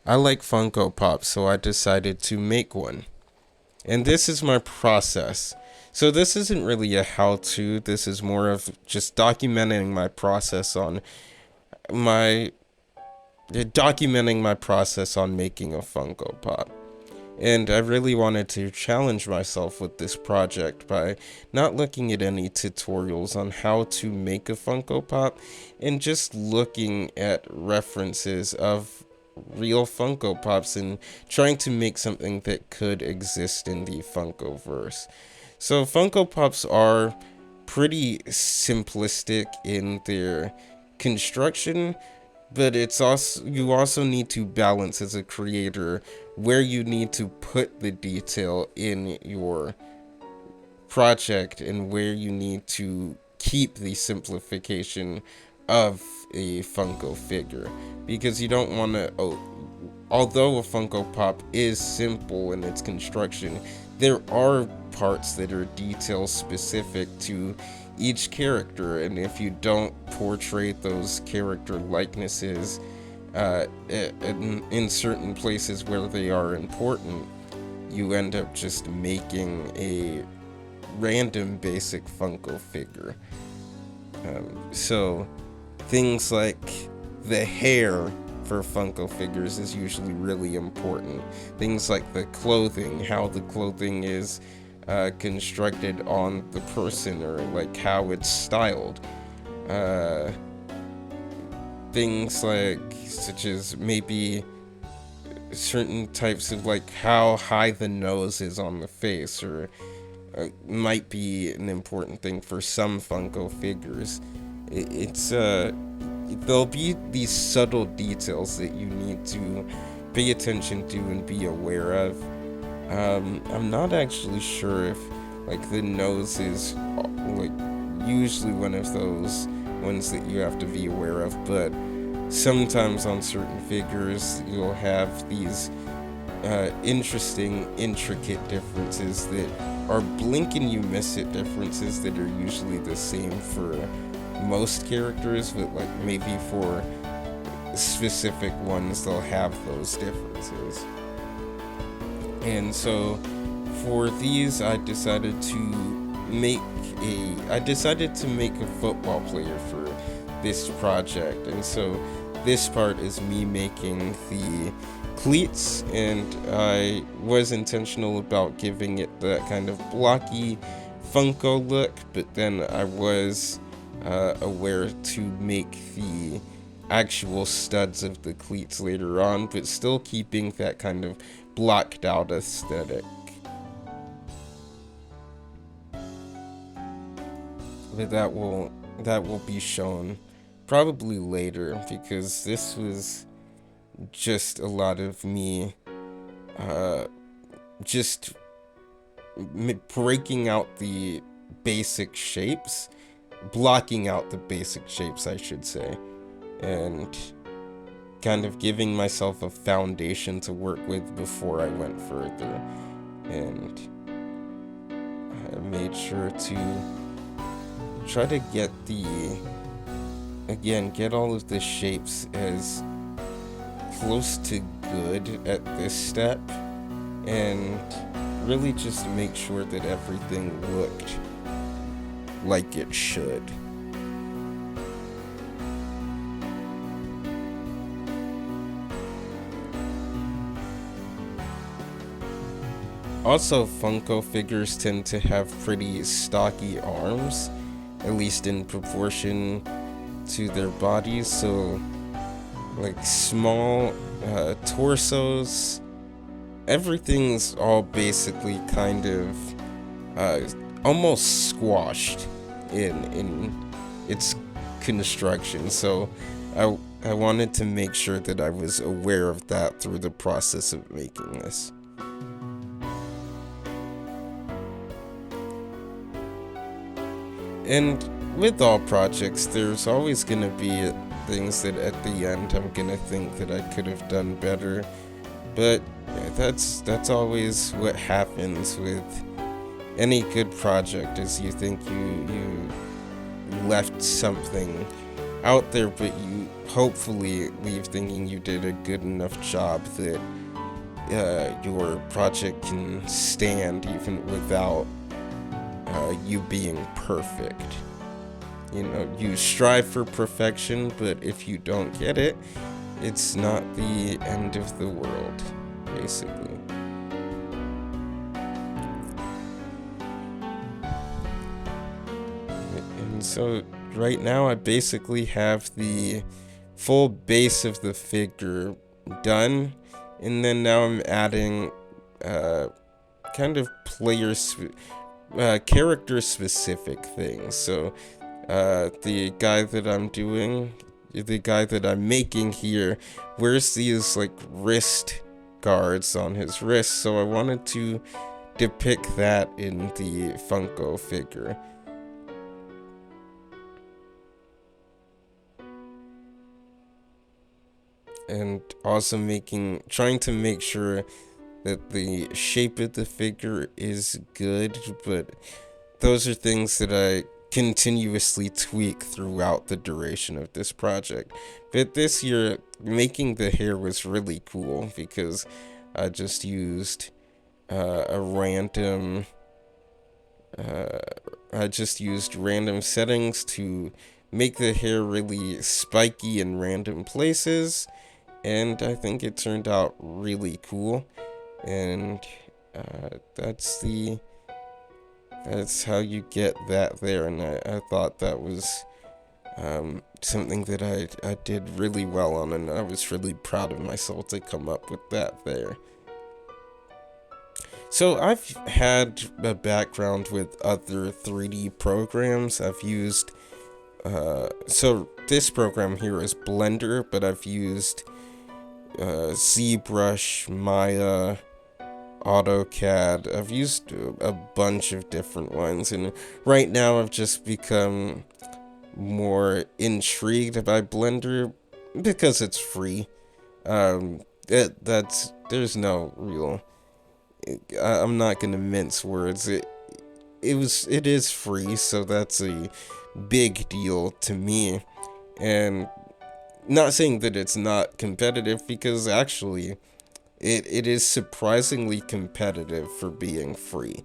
I like Funko Pop, so I decided to make one. And this is my process. So this isn't really a how-to, this is more of just documenting my process on my making a Funko Pop. And I really wanted to challenge myself with this project by not looking at any tutorials on how to make a Funko Pop and just looking at references of real Funko Pops and trying to make something that could exist in the Funkoverse. So Funko Pops are pretty simplistic in their construction, but you also need to balance as a creator where you need to put the detail in your project and where you need to keep the simplification of a Funko figure, because you don't want to, although a Funko Pop is simple in its construction, there are parts that are detail specific to each character, and if you don't portray those character likenesses in certain places where they are important, you end up just making a random basic Funko figure. So things like the hair for Funko figures is usually really important. Things like the clothing, how the clothing is constructed on the person, or like how it's styled. Things like, such as maybe certain types of, like, how high the nose is on the face, or might be an important thing for some Funko figures. There'll be these subtle details that you need to pay attention to and be aware of. I'm not actually sure if, like, the nose is, like, usually one of those ones that you have to be aware of, but sometimes on certain figures you'll have these interesting, intricate differences that are blink and you miss it differences that are usually the same for most characters, but like maybe for specific ones they'll have those differences. And so for these I decided to make a football player for this project, and so this part is me making the cleats, and I was intentional about giving it that kind of blocky Funko look, but then I was aware to make the actual studs of the cleats later on, but still keeping that kind of blocked out aesthetic. But that will be shown probably later, because this was just a lot of me just breaking out the basic shapes, blocking out the basic shapes, I should say, and kind of giving myself a foundation to work with before I went further. And I made sure to try to get all of the shapes as close to good at this step, and really just make sure that everything looked like it should. Also, Funko figures tend to have pretty stocky arms, at least in proportion to their bodies, so like small torsos, everything's all basically kind of almost squashed in its construction, so I wanted to make sure that I was aware of that through the process of making this. And with all projects, there's always going to be things that at the end I'm going to think that I could have done better. But that's always what happens with any good project, is you think you left something out there, but you hopefully leave thinking you did a good enough job that your project can stand even without you being perfect. You know, you strive for perfection, but if you don't get it, it's not the end of the world, basically. And so right now I basically have the full base of the figure done, and then now I'm adding kind of character specific things. So the guy that I'm making here wears these like wrist guards on his wrist, so I wanted to depict that in the Funko figure. And also trying to make sure that the shape of the figure is good, but those are things that I continuously tweak throughout the duration of this project. But this year, making the hair was really cool because I just used random settings to make the hair really spiky in random places, and I think it turned out really cool. And that's how you get that there, and I thought that was something that I did really well on, and I was really proud of myself to come up with that there. So I've had a background with other 3D programs. I've used so this program here is Blender, but I've used ZBrush, Maya, AutoCAD. I've used a bunch of different ones, and right now I've just become more intrigued by Blender because it's free. There's no real. I'm not gonna mince words. It is free, so that's a big deal to me, and not saying that it's not competitive, because actually it is surprisingly competitive for being free.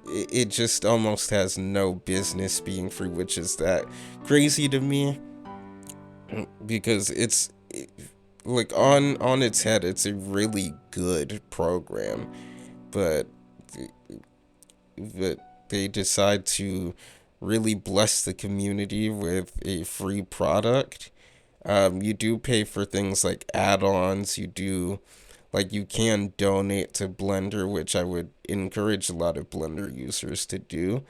It just almost has no business being free, which is that crazy to me, because like on its head, it's a really good program, but they decide to really bless the community with a free product. You do pay for things like add-ons. You can donate to Blender, which I would encourage a lot of Blender users to do.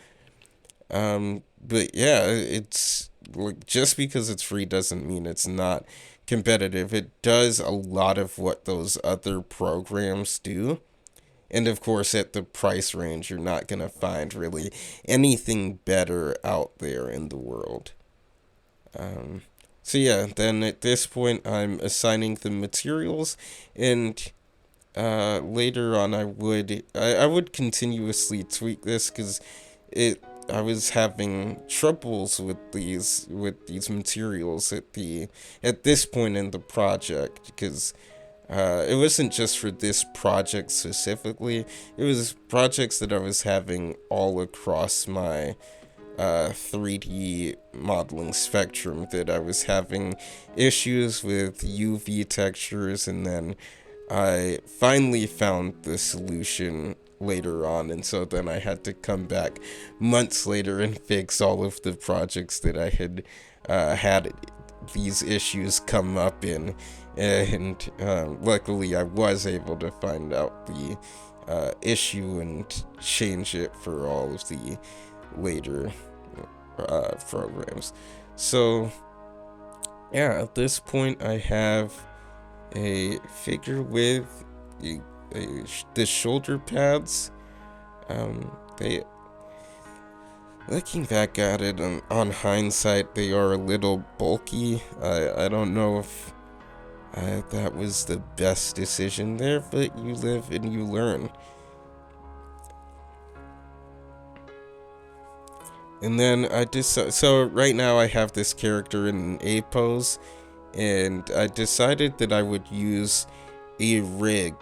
But yeah, it's like, just because it's free doesn't mean it's not competitive. It does a lot of what those other programs do. And of course, at the price range, you're not going to find really anything better out there in the world. So yeah, then at this point, I'm assigning the materials, and later on I would continuously tweak this, because I was having troubles with these materials at this point in the project, because it wasn't just for this project specifically. It was projects that I was having all across my 3D modeling spectrum, that I was having issues with UV textures, and then I finally found the solution later on, and so then I had to come back months later and fix all of the projects that I had had these issues come up in. And luckily I was able to find out the issue and change it for all of the later programs. So yeah, at this point I have a figure with the shoulder pads. Looking back at it on hindsight, they are a little bulky. I don't know if that was the best decision there, but you live and you learn. And then I just so right now I have this character in an A pose, and I decided that I would use a rig.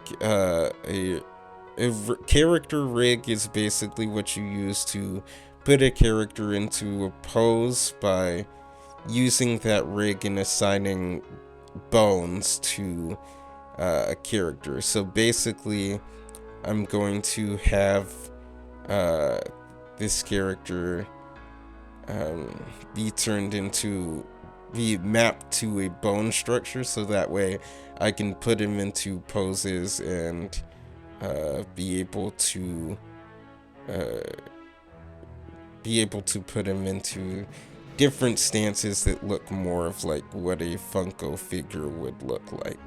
Character rig is basically what you use to put a character into a pose by using that rig and assigning bones to a character. So basically, I'm going to have uh, this character be mapped to a bone structure, so that way I can put him into poses and be able to put him into different stances that look more of like what a Funko figure would look like.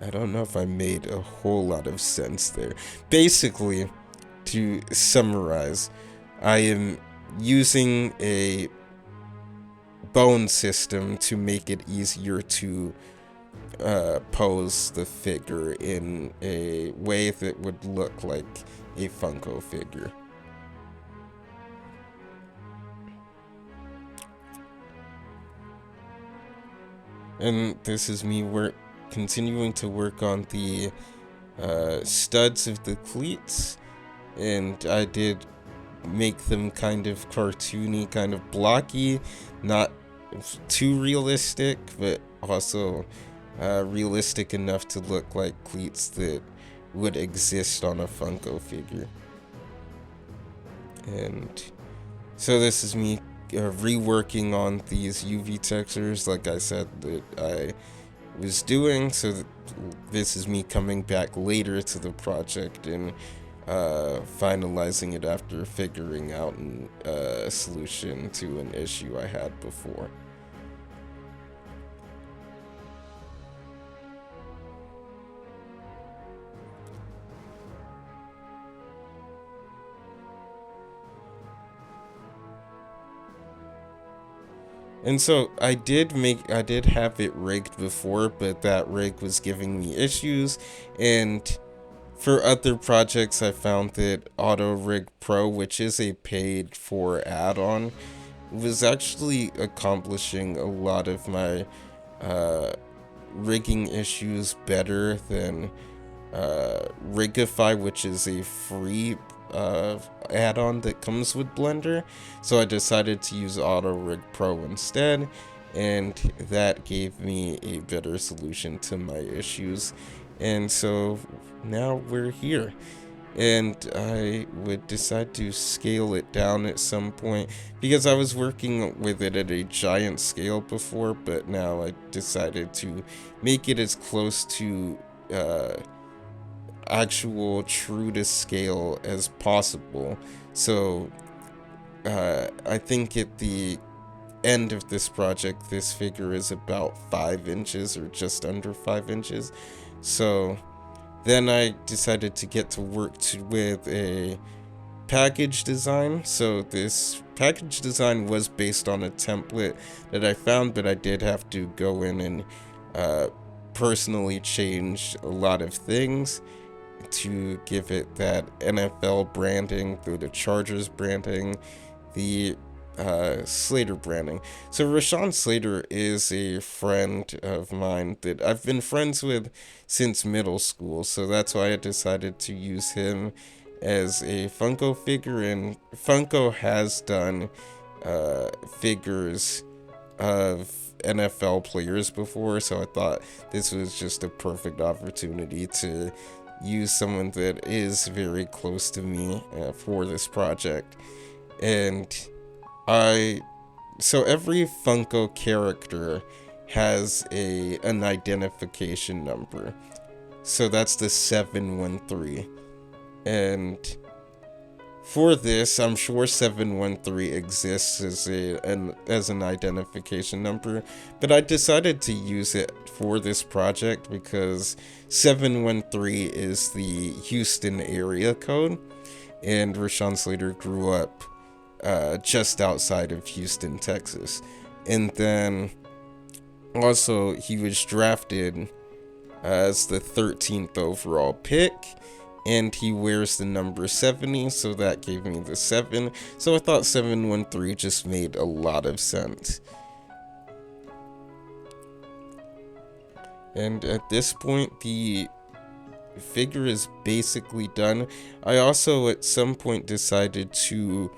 I don't know if I made a whole lot of sense there. Basically, to summarize, I am using a bone system to make it easier to pose the figure in a way that would look like a Funko figure. And this is me continuing to work on the studs of the cleats, and I did make them kind of cartoony, kind of blocky, not too realistic, but also realistic enough to look like cleats that would exist on a Funko figure. And so this is me reworking on these UV textures, like I said that I was doing. So this is me coming back later to the project and finalizing it after figuring out a solution to an issue I had before. And so I did have it rigged before, but that rig was giving me issues, and for other projects I found that Auto Rig Pro, which is a paid for add-on, was actually accomplishing a lot of my rigging issues better than Rigify, which is a free add-on that comes with Blender. So I decided to use Auto Rig Pro instead, and that gave me a better solution to my issues. And so now we're here, and I would decide to scale it down at some point, because I was working with it at a giant scale before, but now I decided to make it as close to actual true to scale as possible. So I think at the end of this project, this figure is about 5 inches or just under 5 inches. So then I decided to get to work with a package design. So this package design was based on a template that I found, but I did have to go in and personally change a lot of things to give it that NFL branding, through the Chargers branding, the Slater branding. So Rashawn Slater is a friend of mine that I've been friends with since middle school, so that's why I decided to use him as a Funko figure. And Funko has done figures of NFL players before, so I thought this was just a perfect opportunity to use someone that is very close to me for this project. And so every Funko character has an identification number. So that's the 713. And for this, I'm sure 713 exists as an identification number, but I decided to use it for this project because 713 is the Houston area code, and Rashawn Slater grew up just outside of Houston, Texas. And then also he was drafted as the 13th overall pick, and he wears the number 70, so that gave me the 7. So I thought 713 just made a lot of sense. And at this point, the figure is basically done. I also at some point decided to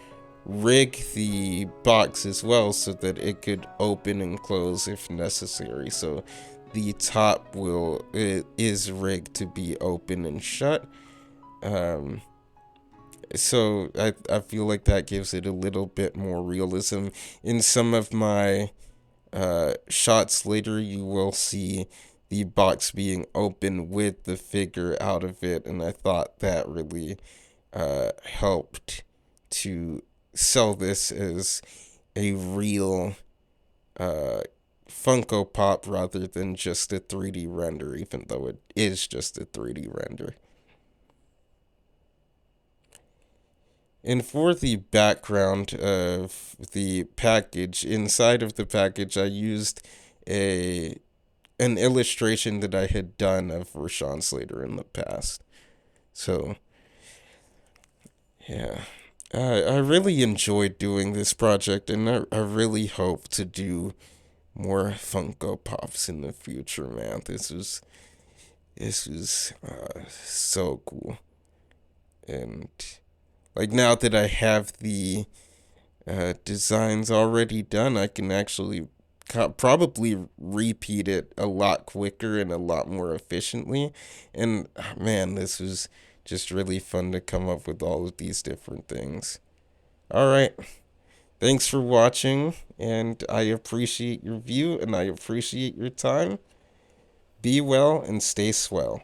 rig the box as well so that it could open and close if necessary. So the top is rigged to be open and shut. So I feel like that gives it a little bit more realism. In some of my shots later, you will see the box being open with the figure out of it, and I thought that really helped to sell this as a real Funko Pop rather than just a 3D render, even though it is just a 3D render. And for the background of the package, inside of the package, I used an illustration that I had done of Rashawn Slater in the past. So, yeah. I really enjoyed doing this project, and I really hope to do more Funko Pops in the future, man. This was so cool. And, like, now that I have the designs already done, I can actually probably repeat it a lot quicker and a lot more efficiently. And man, this was just really fun to come up with all of these different things. All right. Thanks for watching, and I appreciate your view and I appreciate your time. Be well and stay swell.